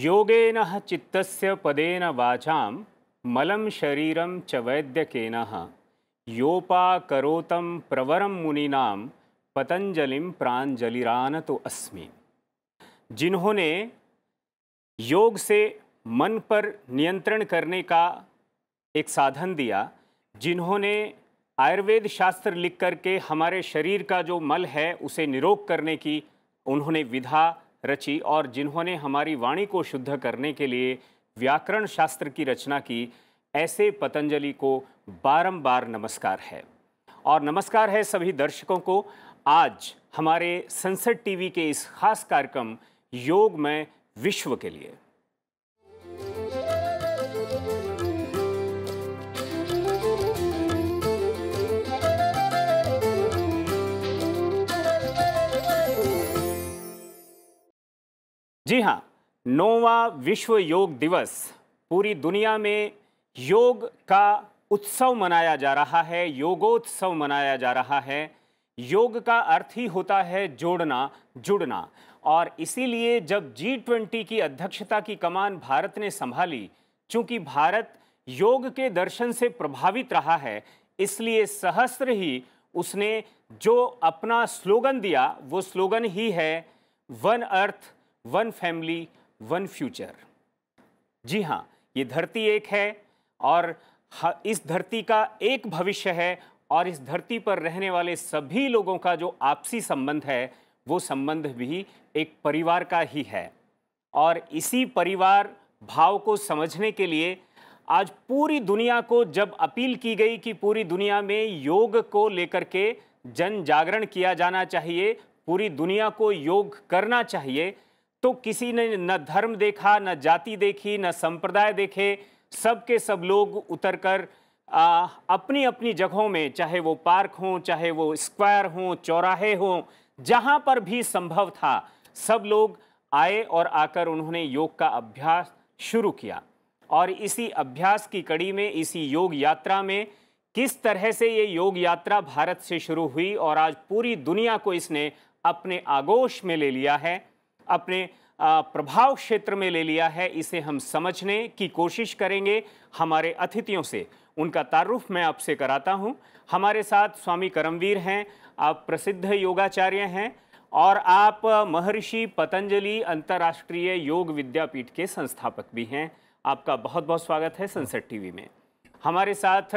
योगेन चित्तस्य पदेन वाचां मलं शरीरं च वैद्यकेन योपाकरोतं प्रवरं मुनीनां पतंजलिं प्राञ्जलिरानतो अस्मि। जिन्होंने योग से मन पर नियंत्रण करने का एक साधन दिया, जिन्होंने आयुर्वेद शास्त्र लिख करके हमारे शरीर का जो मल है उसे निरोग करने की उन्होंने विधा रची, और जिन्होंने हमारी वाणी को शुद्ध करने के लिए व्याकरण शास्त्र की रचना की, ऐसे पतंजलि को बारंबार नमस्कार है। और नमस्कार है सभी दर्शकों को आज हमारे संसद टीवी के इस खास कार्यक्रम योग में विश्व के लिए। जी हाँ, 9वां विश्व योग दिवस पूरी दुनिया में योग का उत्सव मनाया जा रहा है, योगोत्सव मनाया जा रहा है। योग का अर्थ ही होता है जोड़ना, जुड़ना, और इसीलिए जब G20 की अध्यक्षता की कमान भारत ने संभाली, चूंकि भारत योग के दर्शन से प्रभावित रहा है, इसलिए सहस्त्र ही उसने जो अपना स्लोगन दिया वो स्लोगन ही है one earth, one family, one future. जी हाँ, ये धरती एक है और इस धरती का एक भविष्य है, और इस धरती पर रहने वाले सभी लोगों का जो आपसी संबंध है वो संबंध भी एक परिवार का ही है। और इसी परिवार भाव को समझने के लिए आज पूरी दुनिया को जब अपील की गई कि पूरी दुनिया में योग को लेकर के जन जागरण किया जाना चाहिए, पूरी दुनिया को योग करना चाहिए, तो किसी ने न धर्म देखा, न जाति देखी, न संप्रदाय देखे, सब के सब लोग उतरकर अपनी अपनी जगहों में, चाहे वो पार्क हों, चाहे वो स्क्वायर हों, चौराहे हों, जहां पर भी संभव था, सब लोग आए और आकर उन्होंने योग का अभ्यास शुरू किया। और इसी अभ्यास की कड़ी में, इसी योग यात्रा में किस तरह से ये योग यात्रा भारत से शुरू हुई और आज पूरी दुनिया को इसने अपने आगोश में ले लिया है, अपने प्रभाव क्षेत्र में ले लिया है, इसे हम समझने की कोशिश करेंगे हमारे अतिथियों से। उनका तारुफ मैं आपसे कराता हूं। हमारे साथ स्वामी करमवीर हैं, आप प्रसिद्ध योगाचार्य हैं और आप महर्षि पतंजलि अंतर्राष्ट्रीय योग विद्यापीठ के संस्थापक भी हैं। आपका बहुत बहुत स्वागत है संसद टीवी में। हमारे साथ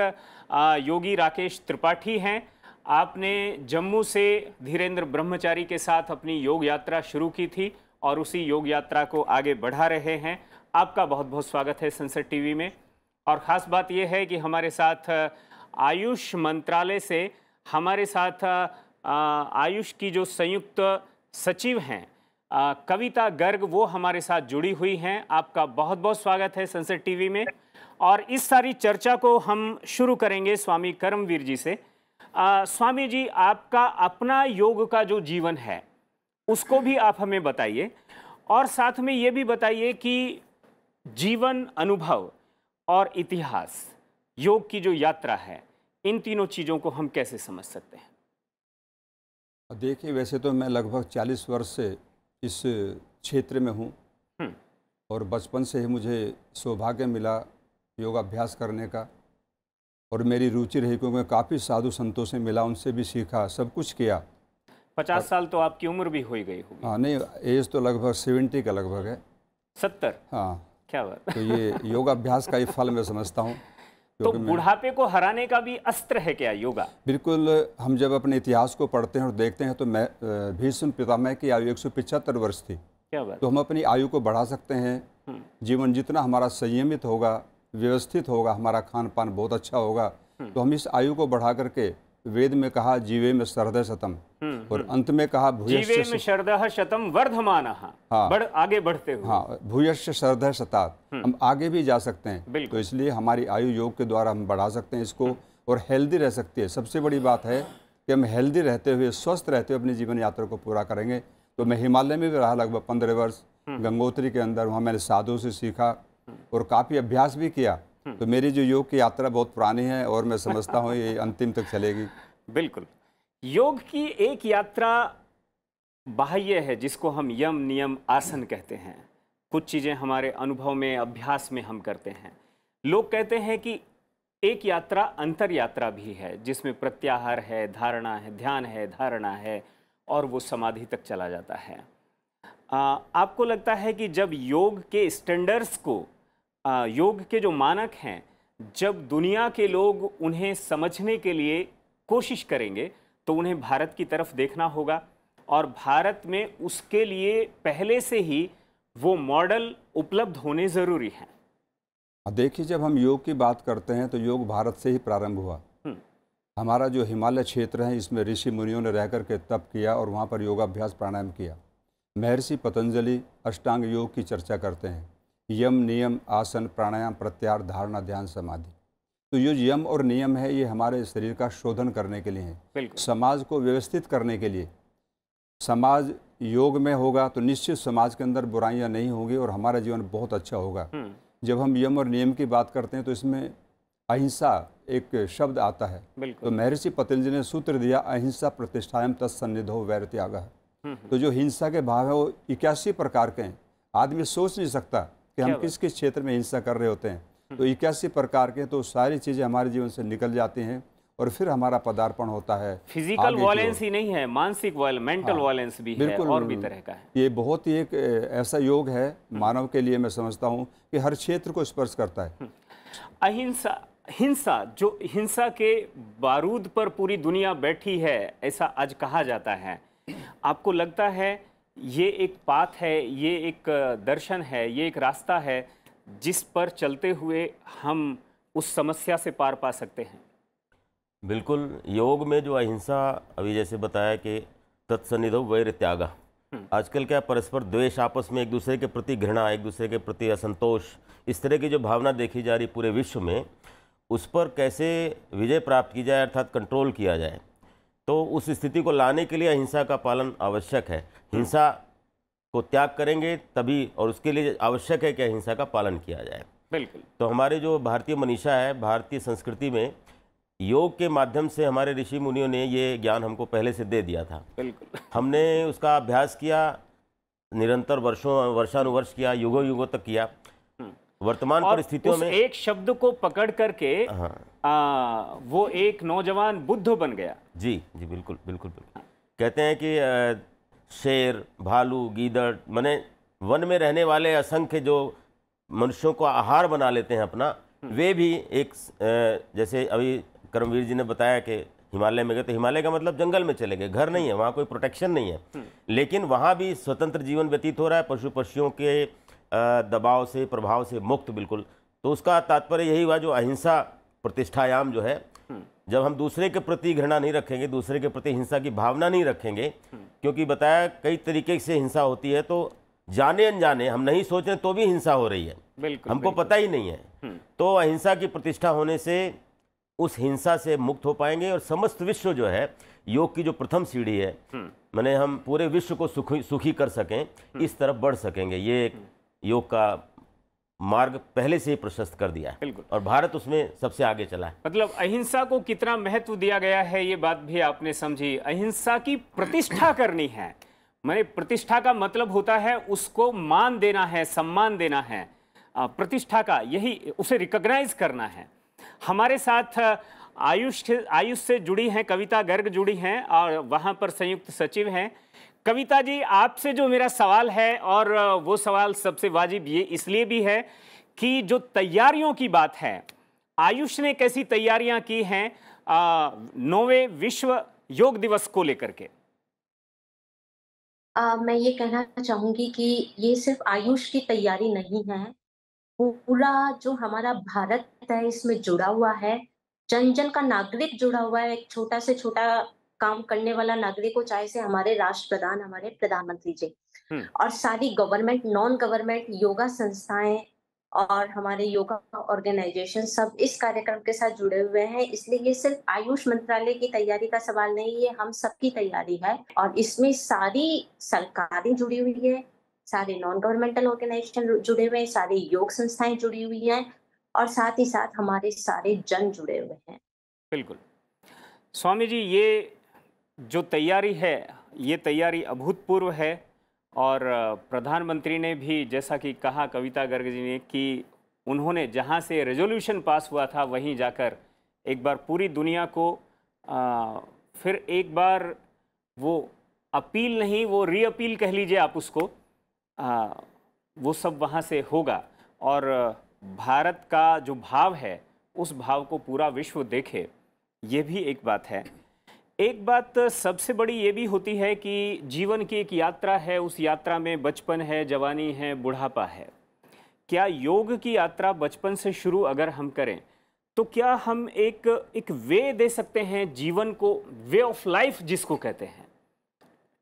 योगी राकेश त्रिपाठी हैं। आपने जम्मू से धीरेन्द्र ब्रह्मचारी के साथ अपनी योग यात्रा शुरू की थी और उसी योग यात्रा को आगे बढ़ा रहे हैं। आपका बहुत बहुत स्वागत है संसद टीवी में। और ख़ास बात यह है कि हमारे साथ आयुष मंत्रालय से हमारे साथ आयुष की जो संयुक्त सचिव हैं कविता गर्ग, वो हमारे साथ जुड़ी हुई हैं। आपका बहुत बहुत स्वागत है संसद टीवी में। और इस सारी चर्चा को हम शुरू करेंगे स्वामी करमवीर जी से। स्वामी जी, आपका अपना योग का जो जीवन है उसको भी आप हमें बताइए, और साथ में ये भी बताइए कि जीवन अनुभव और इतिहास, योग की जो यात्रा है, इन तीनों चीज़ों को हम कैसे समझ सकते हैं? देखिए, वैसे तो मैं लगभग 40 वर्ष से इस क्षेत्र में हूँ और बचपन से ही मुझे सौभाग्य मिला योगाभ्यास करने का, और मेरी रुचि रही क्योंकि काफ़ी साधु संतों से मिला, उनसे भी सीखा, सब कुछ किया। 50 साल तो आपकी उम्र भी हो गई होगी। हाँ, नहीं, एज तो लगभग 70 का लगभग है। 70? हाँ, क्या बात। तो ये योगाभ्यास का ही फल मैं समझता हूँ। तो बुढ़ापे को हराने का भी अस्त्र है क्या योगा? बिल्कुल। हम जब अपने इतिहास को पढ़ते हैं और देखते हैं तो मैं भीष्म पितामह की आयु 175 वर्ष थी। क्या बात। तो हम अपनी आयु को बढ़ा सकते हैं। जीवन जितना हमारा संयमित होगा, व्यवस्थित होगा, हमारा खान पान बहुत अच्छा होगा, तो हम इस आयु को बढ़ा करके, वेद में कहा जीवे में शरदः शतम, और अंत में कहा जीवे में शरदः शतम वर्धमानः। हाँ, आगे बढ़ते हुए। हाँ, भूयश्च शरदः शतात्, हम आगे भी जा सकते हैं। तो इसलिए हमारी आयु योग के द्वारा हम बढ़ा सकते हैं इसको, और हेल्दी रह सकती है। सबसे बड़ी बात है कि हम हेल्दी रहते हुए, स्वस्थ रहते हुए अपनी जीवन यात्रा को पूरा करेंगे। तो मैं हिमालय में भी रहा लगभग 15 वर्ष, गंगोत्री के अंदर, वहाँ मैंने साधुओं से सीखा और काफ़ी अभ्यास भी किया। तो मेरी जो योग की यात्रा बहुत पुरानी है और मैं समझता हूँ ये अंतिम तक चलेगी। बिल्कुल। योग की एक यात्रा बाह्य है जिसको हम यम नियम आसन कहते हैं, कुछ चीज़ें हमारे अनुभव में, अभ्यास में हम करते हैं। लोग कहते हैं कि एक यात्रा अंतर यात्रा भी है, जिसमें प्रत्याहार है, धारणा है, ध्यान है, धारणा है, और वो समाधि तक चला जाता है। आपको लगता है कि जब योग के स्टैंडर्ड्स को, योग के जो मानक हैं, जब दुनिया के लोग उन्हें समझने के लिए कोशिश करेंगे तो उन्हें भारत की तरफ देखना होगा, और भारत में उसके लिए पहले से ही वो मॉडल उपलब्ध होने ज़रूरी हैं? देखिए, जब हम योग की बात करते हैं तो योग भारत से ही प्रारंभ हुआ। हमारा जो हिमालय क्षेत्र है, इसमें ऋषि मुनियों ने रह कर के तप किया और वहाँ पर योगाभ्यास प्राणायाम किया। महर्षि पतंजलि अष्टांग योग की चर्चा करते हैं, यम, नियम, आसन, प्राणायाम, प्रत्याहार, धारणा, ध्यान, समाधि। तो ये यम और नियम है, ये हमारे शरीर का शोधन करने के लिए है, समाज को व्यवस्थित करने के लिए। समाज योग में होगा तो निश्चित समाज के अंदर बुराइयां नहीं होंगी और हमारा जीवन बहुत अच्छा होगा। जब हम यम और नियम की बात करते हैं तो इसमें अहिंसा एक शब्द आता है। तो महर्षि पतंजलि ने सूत्र दिया, अहिंसा प्रतिष्ठायाम तत्सन्निधो वैर त्यागः। तो जो हिंसा के भाव है वो 81 प्रकार के हैं। आदमी सोच नहीं सकता कि हम किस किस क्षेत्र में हिंसा कर रहे होते हैं। तो 81 प्रकार के, तो सारी चीज़ें हमारे जीवन से निकल जाती हैं और फिर हमारा पदार्पण होता है। फिजिकल वायलेंस ही नहीं है, मानसिक मेंटल वायलेंस भी है, और भी तरह का है। ये बहुत ही एक ऐसा योग है मानव के लिए, मैं समझता हूँ कि हर क्षेत्र को स्पर्श करता है। अहिंसा, हिंसा, जो हिंसा के बारूद पर पूरी दुनिया बैठी है, ऐसा आज कहा जाता है। आपको लगता है ये एक पाथ है, ये एक दर्शन है, ये एक रास्ता है जिस पर चलते हुए हम उस समस्या से पार पा सकते हैं? बिल्कुल। योग में जो अहिंसा, अभी जैसे बताया कि तत्सन्निधौ वैर त्यागः, आजकल क्या परस्पर द्वेष, आपस में एक दूसरे के प्रति घृणा, एक दूसरे के प्रति असंतोष, इस तरह की जो भावना देखी जा रही पूरे विश्व में, उस पर कैसे विजय प्राप्त की जाए, अर्थात कंट्रोल किया जाए। तो उस स्थिति को लाने के लिए अहिंसा का पालन आवश्यक है। हिंसा को त्याग करेंगे तभी, और उसके लिए आवश्यक है कि अहिंसा का पालन किया जाए। बिल्कुल। तो हमारे जो भारतीय मनीषा है, भारतीय संस्कृति में योग के माध्यम से हमारे ऋषि मुनियों ने ये ज्ञान हमको पहले से दे दिया था। बिल्कुल। हमने उसका अभ्यास किया, निरंतर वर्षानुवर्ष किया, युगों युगों तक किया। वर्तमान परिस्थितियों में एक शब्द को पकड़ करके वो एक नौजवान बुद्ध बन गया। जी जी, बिल्कुल बिल्कुल बिल्कुल। कहते हैं कि शेर, भालू, गीदड़, माने वन में रहने वाले असंख्य जो मनुष्यों को आहार बना लेते हैं अपना, वे भी एक, जैसे अभी कर्मवीर जी ने बताया कि हिमालय में गए, तो हिमालय का मतलब जंगल में चले गए, घर नहीं है वहाँ, कोई प्रोटेक्शन नहीं है, लेकिन वहाँ भी स्वतंत्र जीवन व्यतीत हो रहा है, पशु पक्षियों के दबाव से, प्रभाव से मुक्त, बिल्कुल। तो उसका तात्पर्य यही हुआ, जो अहिंसा प्रतिष्ठायाम जो है, जब हम दूसरे के प्रति घृणा नहीं रखेंगे, दूसरे के प्रति हिंसा की भावना नहीं रखेंगे, क्योंकि बताया कई तरीके से हिंसा होती है, तो जाने अनजाने हम नहीं सोच रहे तो भी हिंसा हो रही है, हमको पता ही नहीं है। तो अहिंसा की प्रतिष्ठा होने से उस हिंसा से मुक्त हो पाएंगे, और समस्त विश्व जो है, योग की जो प्रथम सीढ़ी है, माने हम पूरे विश्व को सुखी कर सकें, इस तरफ बढ़ सकेंगे। ये एक योग का मार्ग पहले से ही प्रशस्त कर दिया है, और भारत उसमें सबसे आगे चला है। मतलब अहिंसा को कितना महत्व दिया गया है, ये बात भी आपने समझी। अहिंसा की प्रतिष्ठा करनी है, माने प्रतिष्ठा का मतलब होता है उसको मान देना है, सम्मान देना है। प्रतिष्ठा का यही, उसे रिकॉग्नाइज करना है। हमारे साथ आयुष से जुड़ी हैं कविता गर्ग जुड़ी हैं, और वहाँ पर संयुक्त सचिव हैं। कविता जी, आपसे जो मेरा सवाल है, और वो सवाल सबसे वाजिब ये इसलिए भी है कि जो तैयारियों की बात है, आयुष ने कैसी तैयारियां की हैं 9वें विश्व योग दिवस को लेकर के? मैं ये कहना चाहूंगी कि ये सिर्फ आयुष की तैयारी नहीं है, पूरा जो हमारा भारत है इसमें जुड़ा हुआ है, जन जन का नागरिक जुड़ा हुआ है। एक छोटा से छोटा काम करने वाला नागरिक हो, चाहे से हमारे राष्ट्रप्रधान, हमारे प्रधानमंत्री जी, और सारी गवर्नमेंट, नॉन गवर्नमेंट योगा संस्थाएं और हमारे योगा ऑर्गेनाइजेशन सब इस कार्यक्रम के साथ जुड़े हुए हैं। इसलिए ये सिर्फ आयुष मंत्रालय की तैयारी का सवाल नहीं, ये हम सबकी तैयारी है, और इसमें सारी सरकारें जुड़ी हुई है, सारे नॉन गवर्नमेंटल ऑर्गेनाइजेशन जुड़े हुए हैं, सारी योग संस्थाएं जुड़ी हुई हैं, और साथ ही साथ हमारे सारे जन जुड़े हुए हैं। बिल्कुल। स्वामी जी, ये जो तैयारी है, ये तैयारी अभूतपूर्व है, और प्रधानमंत्री ने भी जैसा कि कहा कविता गर्ग जी ने कि उन्होंने जहां से रेजोल्यूशन पास हुआ था वहीं जाकर एक बार पूरी दुनिया को फिर एक बार वो अपील नहीं, वो रीअपील कह लीजिए आप उसको, वो सब वहाँ से होगा और भारत का जो भाव है उस भाव को पूरा विश्व देखे, ये भी एक बात है। एक बात सबसे बड़ी ये भी होती है कि जीवन की एक यात्रा है, उस यात्रा में बचपन है, जवानी है, बुढ़ापा है। क्या योग की यात्रा बचपन से शुरू अगर हम करें तो क्या हम एक वे दे सकते हैं जीवन को, वे ऑफ लाइफ जिसको कहते हैं,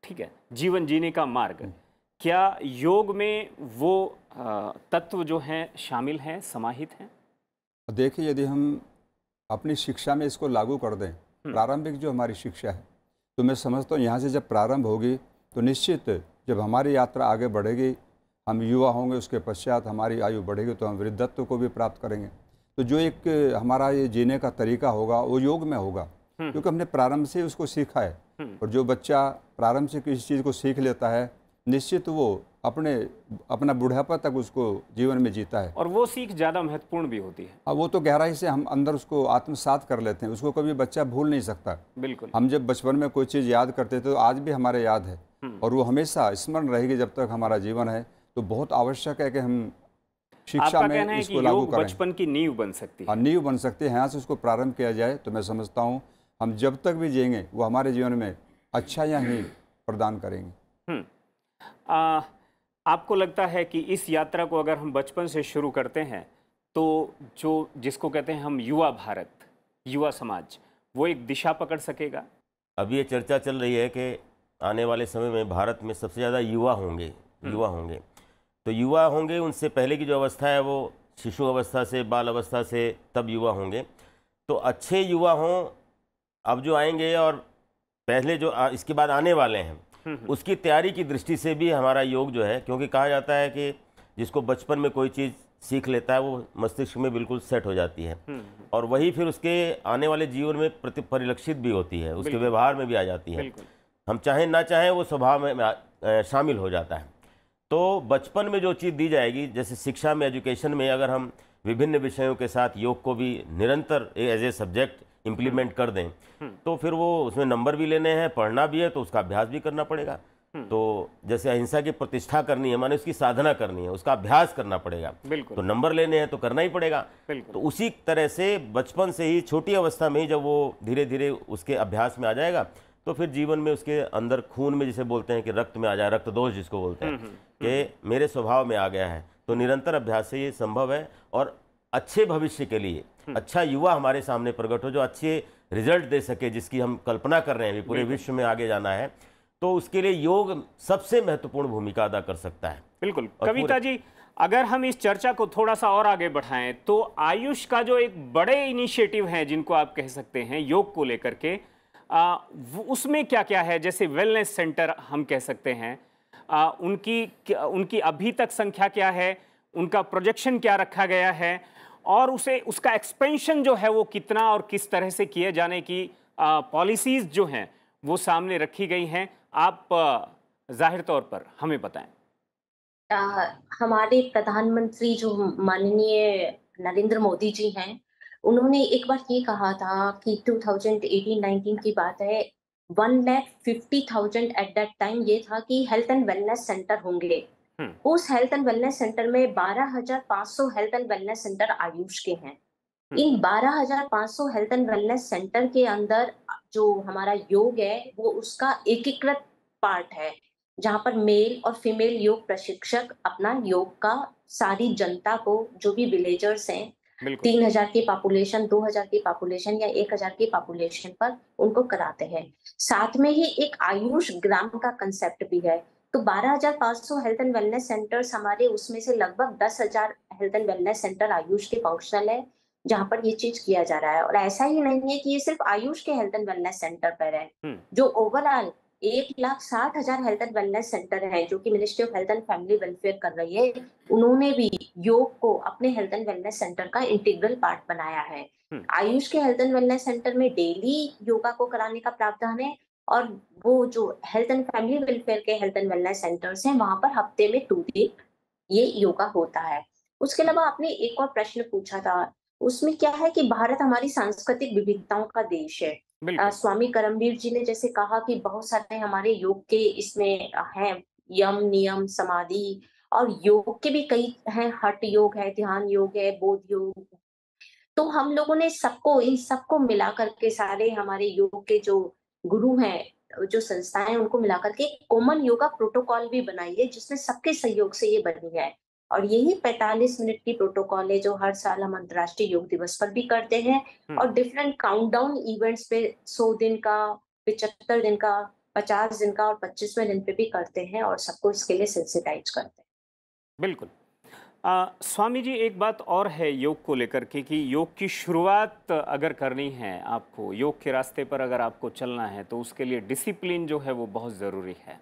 ठीक है, जीवन जीने का मार्ग, क्या योग में वो तत्व जो हैं शामिल हैं, समाहित हैं? देखिए, यदि हम अपनी शिक्षा में इसको लागू कर दें, प्रारंभिक जो हमारी शिक्षा है, तो मैं समझता हूँ यहाँ से जब प्रारंभ होगी तो निश्चित जब हमारी यात्रा आगे बढ़ेगी, हम युवा होंगे, उसके पश्चात हमारी आयु बढ़ेगी तो हम वृद्धत्व को भी प्राप्त करेंगे। तो जो एक हमारा ये जीने का तरीका होगा वो योग में होगा, क्योंकि हमने प्रारंभ से उसको सीखा है। और जो बच्चा प्रारंभ से किसी चीज़ को सीख लेता है, निश्चित वो अपना बुढ़ापा तक उसको जीवन में जीता है। और वो सीख ज़्यादा महत्वपूर्ण भी होती है। अब वो तो गहराई से हम अंदर उसको आत्मसात कर लेते हैं, उसको कभी बच्चा भूल नहीं सकता। बिल्कुल। हम जब बचपन में कोई चीज़ याद करते थे तो आज भी हमारे याद है और वो हमेशा स्मरण रहेगी जब तक हमारा जीवन है। तो बहुत आवश्यक है कि हम शिक्षा में इसको लागू करें। बचपन की नींव बन सकती है। नींव बन सकती है, यहाँ से उसको प्रारंभ किया जाए तो मैं समझता हूँ हम जब तक भी जिएंगे वो हमारे जीवन में अच्छा या ही प्रदान करेंगे। आपको लगता है कि इस यात्रा को अगर हम बचपन से शुरू करते हैं तो जिसको कहते हैं हम युवा भारत, युवा समाज, वो एक दिशा पकड़ सकेगा? अभी ये चर्चा चल रही है कि आने वाले समय में भारत में सबसे ज़्यादा युवा होंगे। तो युवा होंगे, उनसे पहले की जो अवस्था है वो शिशु अवस्था से, बाल अवस्था से तब युवा होंगे। तो अच्छे युवा हों अब जो आएंगे और पहले जो इसके बाद आने वाले हैं, उसकी तैयारी की दृष्टि से भी हमारा योग जो है, क्योंकि कहा जाता है कि जिसको बचपन में कोई चीज़ सीख लेता है वो मस्तिष्क में बिल्कुल सेट हो जाती है और वही फिर उसके आने वाले जीवन में परिलक्षित भी होती है, उसके व्यवहार में भी आ जाती है। हम चाहें ना चाहें वो स्वभाव में शामिल हो जाता है। तो बचपन में जो चीज़ दी जाएगी, जैसे शिक्षा में, एजुकेशन में अगर हम विभिन्न विषयों के साथ योग को भी निरंतर एज ए सब्जेक्ट इम्प्लीमेंट कर दें तो फिर वो उसमें नंबर भी लेने हैं, पढ़ना भी है तो उसका अभ्यास भी करना पड़ेगा। तो जैसे अहिंसा की प्रतिष्ठा करनी है, माने उसकी साधना करनी है, उसका अभ्यास करना पड़ेगा। तो नंबर लेने हैं तो करना ही पड़ेगा। तो उसी तरह से बचपन से ही, छोटी अवस्था में ही जब वो धीरे धीरे उसके अभ्यास में आ जाएगा तो फिर जीवन में उसके अंदर खून में, जिसे बोलते हैं कि रक्त में आ जाए, रक्त दोष जिसको बोलते हैं कि मेरे स्वभाव में आ गया है। तो निरंतर अभ्यास से ये संभव है और अच्छे भविष्य के लिए अच्छा युवा हमारे सामने प्रकट हो जो अच्छे रिजल्ट दे सके, जिसकी हम कल्पना कर रहे हैं, पूरे विश्व में आगे जाना है, तो उसके लिए योग सबसे महत्वपूर्ण भूमिका अदा कर सकता है। बिल्कुल। कविता जी, अगर हम इस चर्चा को थोड़ा सा और आगे बढ़ाएं तो आयुष का जो एक बड़े इनिशिएटिव हैं जिनको आप कह सकते हैं योग को लेकर के, उसमें क्या क्या है? जैसे वेलनेस सेंटर हम कह सकते हैं, उनकी अभी तक संख्या क्या है, उनका प्रोजेक्शन क्या रखा गया है और उसका एक्सपेंशन जो है वो कितना और किस तरह से किए जाने की पॉलिसीज जो हैं वो सामने रखी गई हैं, आप जाहिर तौर पर हमें बताएं। हमारे प्रधानमंत्री जो माननीय नरेंद्र मोदी जी हैं, उन्होंने एक बार ये कहा था कि 2018-19 की बात है, 1,50,000 एट दैट टाइम ये था कि हेल्थ एंड वेलनेस सेंटर होंगे। उस हेल्थ एंड वेलनेस सेंटर में 12,500 health and wellness centre Ayush के हैं। इन 12,500 हेल्थ एंड वेलनेस सेंटर के अंदर जो हमारा योग है वो उसका एकीकृत पार्ट है, जहां पर मेल और फीमेल योग प्रशिक्षक अपना योग का सारी जनता को, जो भी विलेजर्स हैं, 3,000 की पॉपुलेशन, 2,000 की पॉपुलेशन या 1,000 की पॉपुलेशन पर उनको कराते हैं। साथ में ही एक आयुष ग्राम का कंसेप्ट भी है। तो 12,500 हेल्थ एंड वेलनेस सेंटर्स हमारे, उसमें से लगभग 10,000 health and wellness centre Ayush के फंक्शनल है, जहां पर ये चीज किया जा रहा है। और ऐसा ही नहीं है कि ये सिर्फ आयुष के हेल्थ एंड वेलनेस सेंटर पर है, जो overall 1,60,000 health and wellness centre है जो कि ministry of health and family welfare कर रही है, उन्होंने भी योग को अपने हेल्थ एंड वेलनेस सेंटर का इंटीग्रल पार्ट बनाया है। आयुष के हेल्थ एंड वेलनेस सेंटर में डेली योगा को कराने का प्रावधान है और वो जो हेल्थ एंड फैमिली वेलफेयर के हेल्थ एंड वेलनेस सेंटर्स हैं, वहां पर हफ्ते में 2 दिन ये योगा होता है। उसके अलावा आपने एक और प्रश्न पूछा था, उसमें क्या है कि भारत हमारी सांस्कृतिक विविधताओं का देश है। बिल्कुल। स्वामी करमवीर जी ने जैसे कहा कि बहुत सारे हमारे योग के इसमें हैं, यम नियम समाधि, और योग के भी कई हैं, हठ योग है, ध्यान योग है, बोध योग। तो हम लोगों ने सबको, इन सबको मिला करके, सारे हमारे योग के जो गुरु हैं, जो संस्थाएं हैं, उनको मिलाकर के कॉमन योगा प्रोटोकॉल भी बनाई है, जिसमें सबके सहयोग से ये बनी है। और यही 45 मिनट की प्रोटोकॉल है जो हर साल हम अंतर्राष्ट्रीय योग दिवस पर भी करते हैं, और डिफरेंट काउंटडाउन इवेंट्स पे 100 दिन का, 75 दिन का, 50 दिन का और 25वें दिन पे भी करते हैं, और सबको इसके लिए सेंसिटाइज करते हैं। बिल्कुल। स्वामी जी, एक बात और है योग को लेकर के कि योग की शुरुआत अगर करनी है आपको, योग के रास्ते पर अगर आपको चलना है, तो उसके लिए डिसिप्लिन जो है वो बहुत ज़रूरी है।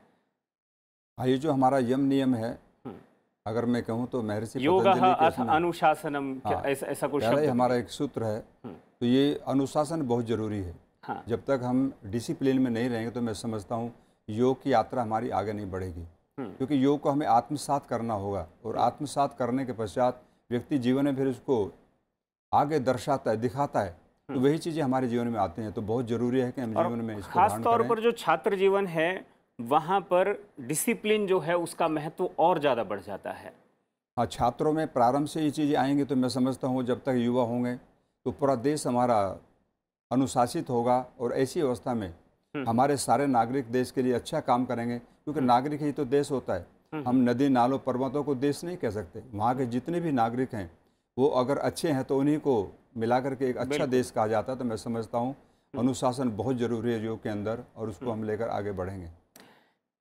हाँ, ये जो हमारा यम नियम है, अगर मैं कहूँ तो महर्षि योगा पतंजलि के अथ इसमें अनुशासनम, हाँ, ऐसा कोई पहला ही शब्द हमारा एक सूत्र है। तो ये अनुशासन बहुत ज़रूरी है। हाँ। जब तक हम डिसिप्लिन में नहीं रहेंगे तो मैं समझता हूँ योग की यात्रा हमारी आगे नहीं बढ़ेगी, क्योंकि योग को हमें आत्मसात करना होगा, और आत्मसात करने के पश्चात व्यक्ति जीवन में फिर उसको आगे दर्शाता है, दिखाता है, तो वही चीज़ें हमारे जीवन में आती हैं। तो बहुत ज़रूरी है कि हम जीवन में इसको खास धारण तौर करें। पर जो छात्र जीवन है, वहाँ पर डिसिप्लिन जो है उसका महत्व और ज़्यादा बढ़ जाता है। हाँ, छात्रों में प्रारंभ से ये चीज़ें आएंगी, तो मैं समझता हूँ जब तक युवा होंगे तो पूरा देश हमारा अनुशासित होगा, और ऐसी अवस्था में हमारे सारे नागरिक देश के लिए अच्छा काम करेंगे, क्योंकि नागरिक ही तो देश होता है। हम नदी नालों पर्वतों को देश नहीं कह सकते। वहाँ के जितने भी नागरिक हैं वो अगर अच्छे हैं तो उन्हीं को मिलाकर के एक अच्छा देश कहा जाता है। तो मैं समझता हूँ अनुशासन बहुत ज़रूरी है योग के अंदर, और उसको हम लेकर आगे बढ़ेंगे।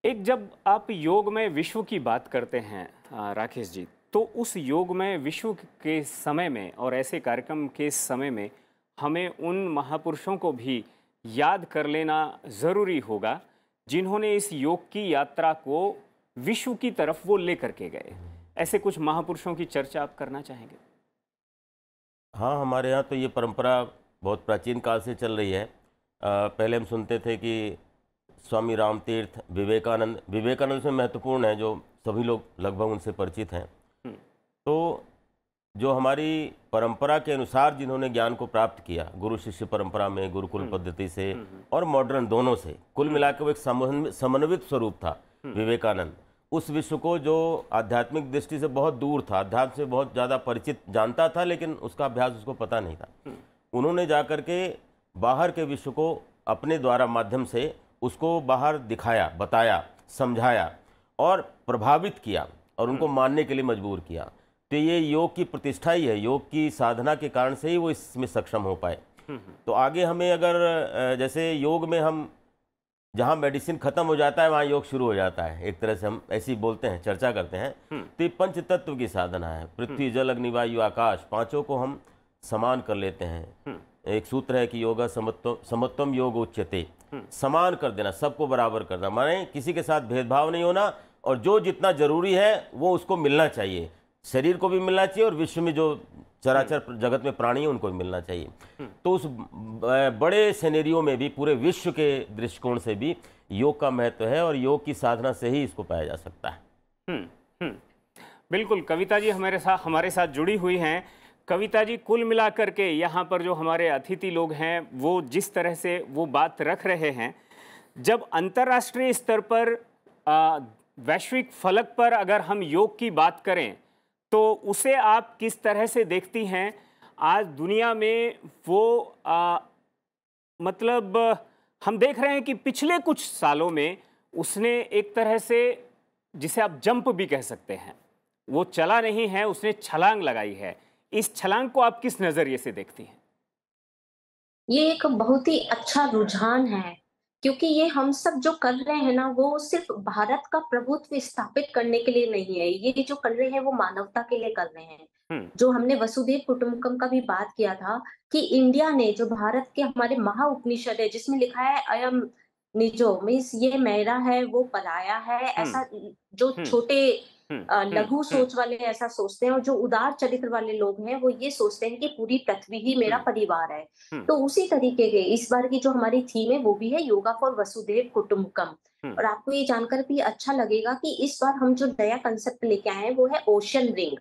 एक जब आप योग में विश्व की बात करते हैं राकेश जी, तो उस योग में विश्व के समय में और ऐसे कार्यक्रम के समय में हमें उन महापुरुषों को भी याद कर लेना ज़रूरी होगा जिन्होंने इस योग की यात्रा को विश्व की तरफ वो लेकर के गए। ऐसे कुछ महापुरुषों की चर्चा आप करना चाहेंगे? हाँ, हमारे यहाँ तो ये परंपरा बहुत प्राचीन काल से चल रही है। पहले हम सुनते थे कि स्वामी रामतीर्थ, विवेकानंद से महत्वपूर्ण है, जो सभी लोग लगभग उनसे परिचित हैं। तो जो हमारी परंपरा के अनुसार जिन्होंने ज्ञान को प्राप्त किया, गुरु शिष्य परंपरा में, गुरुकुल पद्धति से और मॉडर्न दोनों से, कुल मिलाकर वो एक समन्वित स्वरूप था विवेकानंद। उस विश्व को जो आध्यात्मिक दृष्टि से बहुत दूर था, अध्यात्म से बहुत ज़्यादा परिचित जानता था, लेकिन उसका अभ्यास उसको पता नहीं था, उन्होंने जाकर के बाहर के विश्व को अपने द्वारा माध्यम से उसको बाहर दिखाया, बताया, समझाया और प्रभावित किया, और उनको मानने के लिए मजबूर किया। तो ये योग की प्रतिष्ठा ही है, योग की साधना के कारण से ही वो इसमें सक्षम हो पाए। तो आगे हमें अगर जैसे योग में हम जहाँ मेडिसिन खत्म हो जाता है वहाँ योग शुरू हो जाता है, एक तरह से हम ऐसी बोलते हैं, चर्चा करते हैं। तो ये पंच तत्व की साधना है, पृथ्वी जल अग्नि वायु आकाश, पांचों को हम समान कर लेते हैं। एक सूत्र है कि योगा समत्वम योग उच्यते, समान कर देना, सबको बराबर करना, माने किसी के साथ भेदभाव नहीं होना, और जो जितना जरूरी है वो उसको मिलना चाहिए, शरीर को भी मिलना चाहिए और विश्व में जो चराचर जगत में प्राणी है उनको भी मिलना चाहिए। तो उस बड़े सिनेरियो में भी, पूरे विश्व के दृष्टिकोण से भी योग का महत्व है, और योग की साधना से ही इसको पाया जा सकता है। बिल्कुल, कविता जी हमारे साथ जुड़ी हुई हैं। कविता जी, कुल मिलाकर के यहाँ पर जो हमारे अतिथि लोग हैं वो जिस तरह से वो बात रख रहे हैं, जब अंतर्राष्ट्रीय स्तर पर वैश्विक फलक पर अगर हम योग की बात करें तो उसे आप किस तरह से देखती हैं? आज दुनिया में वो मतलब हम देख रहे हैं कि पिछले कुछ सालों में उसने एक तरह से, जिसे आप जंप भी कह सकते हैं, वो चला नहीं है, उसने छलांग लगाई है। इस छलांग को आप किस नजरिए से देखती हैं? ये एक बहुत ही अच्छा रुझान है, क्योंकि ये हम सब जो कर रहे हैं ना, वो सिर्फ भारत का प्रभुत्व स्थापित करने के लिए नहीं है। ये जो कर रहे हैं वो मानवता के लिए कर रहे हैं। जो हमने वसुधैव कुटुंबकम का भी बात किया था कि इंडिया ने, जो भारत के हमारे महाउपनिषद है जिसमें लिखा है अयम निजो, मीन्स ये मेरा है वो पराया है, ऐसा जो छोटे लघु सोच वाले ऐसा सोचते हैं, और जो उदार चरित्र वाले लोग हैं वो ये सोचते हैं कि पूरी पृथ्वी ही मेरा परिवार है। तो उसी तरीके के इस बार की जो हमारी थीम है वो भी है योगा फॉर वसुधैव कुटुंबकम। और आपको ये जानकर भी अच्छा लगेगा कि इस बार हम जो नया कंसेप्ट लेके आए हैं वो है ओशन रिंग।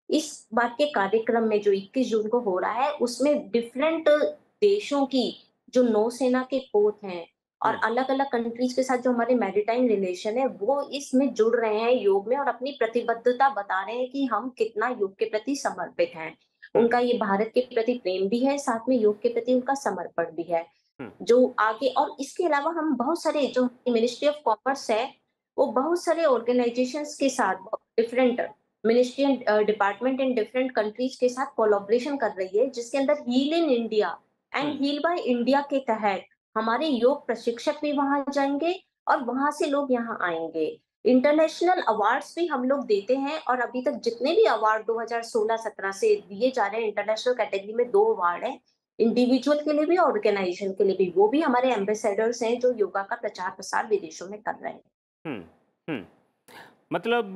इस बार के कार्यक्रम में जो 21 जून को हो रहा है उसमें डिफरेंट देशों की जो नौसेना के पोत हैं और अलग-अलग कंट्रीज के साथ जो हमारे मैरीटाइम रिलेशन है वो इसमें जुड़ रहे हैं योग में, और अपनी प्रतिबद्धता बता रहे हैं कि हम कितना योग के प्रति समर्पित हैं। उनका ये भारत के प्रति प्रेम भी है, साथ में योग के प्रति उनका समर्पण भी है। जो आगे और इसके अलावा हम बहुत सारे जो मिनिस्ट्री ऑफ कॉमर्स है, वो बहुत सारे ऑर्गेनाइजेशंस के साथ different ministry and department in different countries के साथ कोलैबोरेशन कर रही है, जिसके अंदर heal in India and heal by India के तहत हमारे योग प्रशिक्षक भी वहां जाएंगे और वहां से लोग यहाँ आएंगे। इंटरनेशनल अवार्ड्स भी हम लोग देते हैं, और अभी तक जितने भी अवार्ड 2016-17 से दिए जा रहे हैं, इंटरनेशनल कैटेगरी में 2 अवार्ड हैं, इंडिविजुअल के लिए भी और ऑर्गेनाइजेशन के लिए भी। वो भी हमारे एम्बेसडर्स हैं जो योगा का प्रचार प्रसार विदेशों में कर रहे हैं। हम्म हम्म मतलब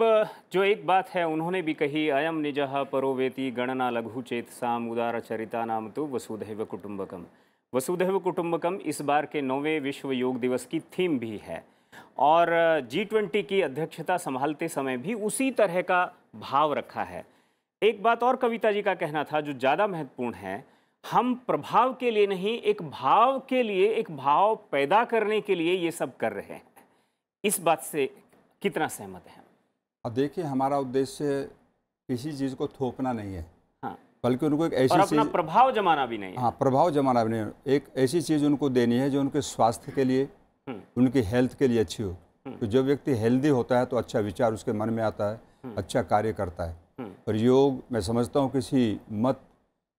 जो एक बात है उन्होंने भी कही, अयम निजः परोवेति गणना लघु चेतसाम उदार चरिता नाम तो वसुधैव कुटुंबकम। वसुधैव कुटुंबकम इस बार के 9वें विश्व योग दिवस की थीम भी है, और G20 की अध्यक्षता संभालते समय भी उसी तरह का भाव रखा है। एक बात और कविता जी का कहना था जो ज़्यादा महत्वपूर्ण है, हम प्रभाव के लिए नहीं, एक भाव के लिए, एक भाव पैदा करने के लिए ये सब कर रहे हैं। इस बात से कितना सहमत हैं? अब देखिए, हमारा उद्देश्य किसी चीज़ को थोपना नहीं है, हाँ, बल्कि उनको एक ऐसी और अपना प्रभाव जमाना भी नहीं है। हाँ, प्रभाव जमाना भी नहीं है। एक ऐसी चीज़ उनको देनी है जो उनके स्वास्थ्य के लिए, उनकी हेल्थ के लिए अच्छी हो। तो जो व्यक्ति हेल्दी होता है तो अच्छा विचार उसके मन में आता है, अच्छा कार्य करता है। और योग मैं समझता हूँ किसी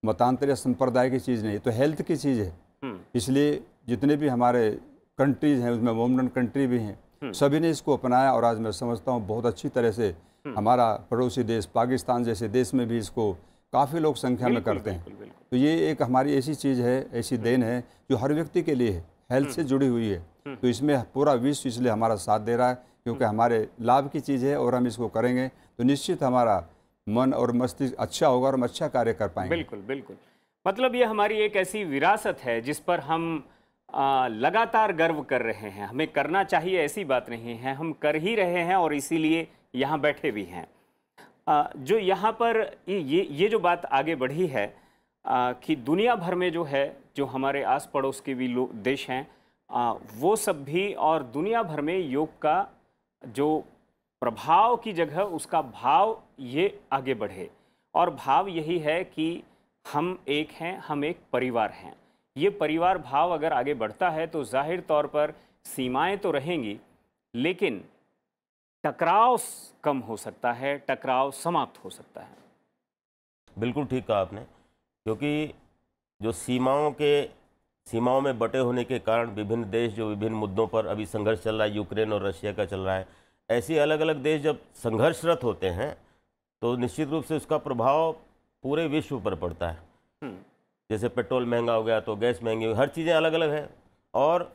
मतांतर या संप्रदाय की चीज़ नहीं, तो हेल्थ की चीज़ है। इसलिए जितने भी हमारे कंट्रीज हैं, उसमें वुमेन कंट्री भी हैं, सभी ने इसको अपनाया, और आज मैं समझता हूँ बहुत अच्छी तरह से हमारा पड़ोसी देश पाकिस्तान जैसे देश में भी इसको काफ़ी लोग संख्या में करते हैं। तो ये एक हमारी ऐसी चीज़ है, ऐसी देन है जो हर व्यक्ति के लिए है, हेल्थ से जुड़ी हुई है। तो इसमें पूरा विश्व इसलिए हमारा साथ दे रहा है, क्योंकि हमारे लाभ की चीज़ है, और हम इसको करेंगे तो निश्चित हमारा मन और मस्तिष्क अच्छा होगा और हम अच्छा कार्य कर पाएंगे। बिल्कुल बिल्कुल। मतलब ये हमारी एक ऐसी विरासत है जिस पर हम लगातार गर्व कर रहे हैं। हमें करना चाहिए ऐसी बात नहीं है, हम कर ही रहे हैं, और इसीलिए यहाँ बैठे भी हैं। जो यहाँ पर ये जो बात आगे बढ़ी है कि दुनिया भर में जो है, जो हमारे आस पड़ोस के भी लोग देश हैं, वो सब भी, और दुनिया भर में योग का जो प्रभाव की जगह उसका भाव ये आगे बढ़े, और भाव यही है कि हम एक हैं, हम एक परिवार हैं। ये परिवार भाव अगर आगे बढ़ता है तो जाहिर तौर पर सीमाएं तो रहेंगी, लेकिन टकराव कम हो सकता है, टकराव समाप्त हो सकता है। बिल्कुल ठीक कहा आपने, क्योंकि जो सीमाओं में बटे होने के कारण विभिन्न देश जो विभिन्न मुद्दों पर अभी संघर्ष चल रहा है, यूक्रेन और रशिया का चल रहा है, ऐसे अलग अलग देश जब संघर्षरत होते हैं तो निश्चित रूप से उसका प्रभाव पूरे विश्व पर पड़ता है। जैसे पेट्रोल महंगा हो गया तो गैस महंगी हो, हर चीज़ें अलग अलग है, और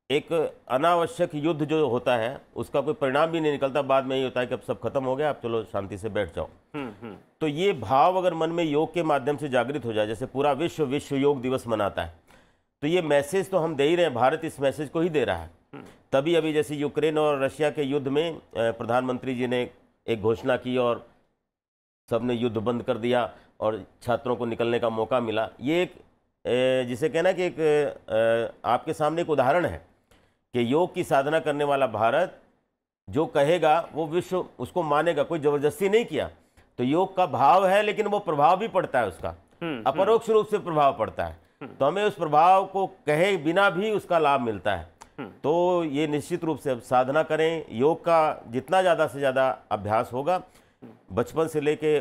एक अनावश्यक युद्ध जो होता है उसका कोई परिणाम भी नहीं निकलता। बाद में ये होता है कि अब सब खत्म हो गया, अब चलो शांति से बैठ जाओ। तो ये भाव अगर मन में योग के माध्यम से जागृत हो जाए, जैसे पूरा विश्व योग दिवस मनाता है, तो ये मैसेज तो हम दे ही रहे हैं, भारत इस मैसेज को ही दे रहा है। तभी अभी जैसे यूक्रेन और रशिया के युद्ध में प्रधानमंत्री जी ने एक घोषणा की और सबने युद्ध बंद कर दिया और छात्रों को निकलने का मौका मिला। ये एक जिसे कहना कि एक आपके सामने एक उदाहरण है कि योग की साधना करने वाला भारत जो कहेगा वो विश्व उसको मानेगा, कोई जबरदस्ती नहीं किया। तो योग का भाव है, लेकिन वो प्रभाव भी पड़ता है, उसका अपरोक्ष रूप से प्रभाव पड़ता है। तो हमें उस प्रभाव को कहे बिना भी उसका लाभ मिलता है। तो ये निश्चित रूप से साधना करें, योग का जितना ज़्यादा से ज़्यादा अभ्यास होगा, बचपन से लेके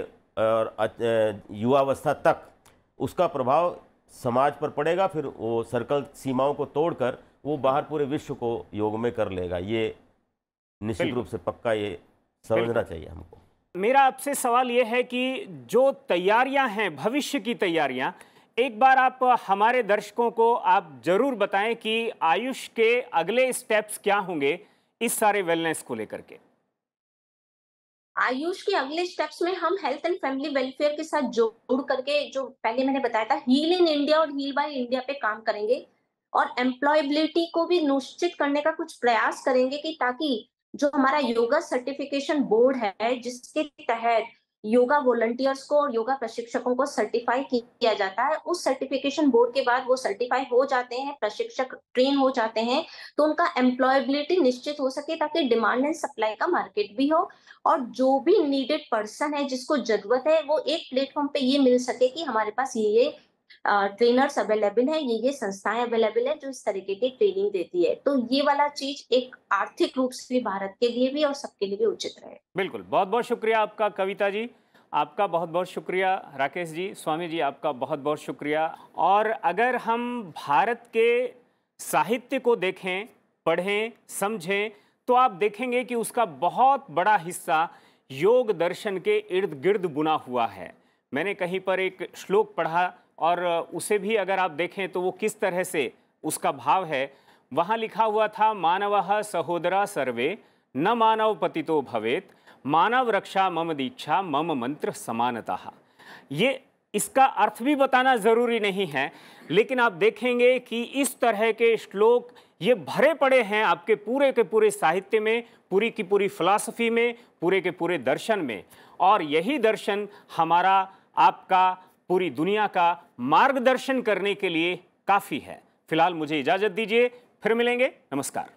युवावस्था तक उसका प्रभाव समाज पर पड़ेगा, फिर वो सर्कल सीमाओं को तोड़कर वो बाहर पूरे विश्व को योग में कर लेगा। ये निश्चित रूप से पक्का ये समझना चाहिए हमको। मेरा आपसे सवाल ये है कि जो तैयारियां हैं, भविष्य की तैयारियां, एक बार आप हमारे दर्शकों को आप जरूर बताएं कि आयुष के अगले स्टेप्स क्या होंगे इस सारे वेलनेस को लेकर के। आयुष के अगले स्टेप्स में हम हेल्थ एंड फैमिली वेलफेयर के साथ जोड़ करके, जो पहले मैंने बताया था, हील इन इंडिया और हील बाय इंडिया पे काम करेंगे और एम्प्लॉयबिलिटी को भी निश्चित करने का कुछ प्रयास करेंगे कि ताकि जो हमारा योगा सर्टिफिकेशन बोर्ड है, जिसके तहत योगा वॉलंटियर्स को और योगा प्रशिक्षकों को सर्टिफाई किया जाता है, उस सर्टिफिकेशन बोर्ड के बाद वो सर्टिफाई हो जाते हैं, प्रशिक्षक ट्रेन हो जाते हैं, तो उनका एम्प्लॉयबिलिटी निश्चित हो सके, ताकि डिमांड एंड सप्लाई का मार्केट भी हो और जो भी नीडेड पर्सन है, जिसको जरूरत है, वो एक प्लेटफॉर्म पे ये मिल सके कि हमारे पास ये ट्रेनर्स अवेलेबल है, ये संस्थाएं अवेलेबल है जो इस तरीके की ट्रेनिंग देती है। तो ये वाला चीज एक आर्थिक रूप से भी भारत के लिए भी और सबके लिए भी उचित रहे। बिल्कुल, बहुत बहुत शुक्रिया आपका कविता जी, आपका बहुत बहुत शुक्रिया राकेश जी, स्वामी जी आपका बहुत बहुत शुक्रिया। और अगर हम भारत के साहित्य को देखें, पढ़ें, समझें, तो आप देखेंगे कि उसका बहुत बड़ा हिस्सा योग दर्शन के इर्द गिर्द बुना हुआ है। मैंने कहीं पर एक श्लोक पढ़ा और उसे भी अगर आप देखें तो वो किस तरह से उसका भाव है, वहाँ लिखा हुआ था, मानवः सहोदरा सर्वे न मानव पतितो भवेत, मानव रक्षा मम दीक्षा मम मंत्र समानतः। ये इसका अर्थ भी बताना ज़रूरी नहीं है, लेकिन आप देखेंगे कि इस तरह के श्लोक ये भरे पड़े हैं आपके पूरे के पूरे साहित्य में, पूरी की पूरी फिलॉसफी में, पूरे के पूरे दर्शन में। और यही दर्शन हमारा, आपका, पूरी दुनिया का मार्गदर्शन करने के लिए काफ़ी है। फिलहाल मुझे इजाज़त दीजिए, फिर मिलेंगे। नमस्कार।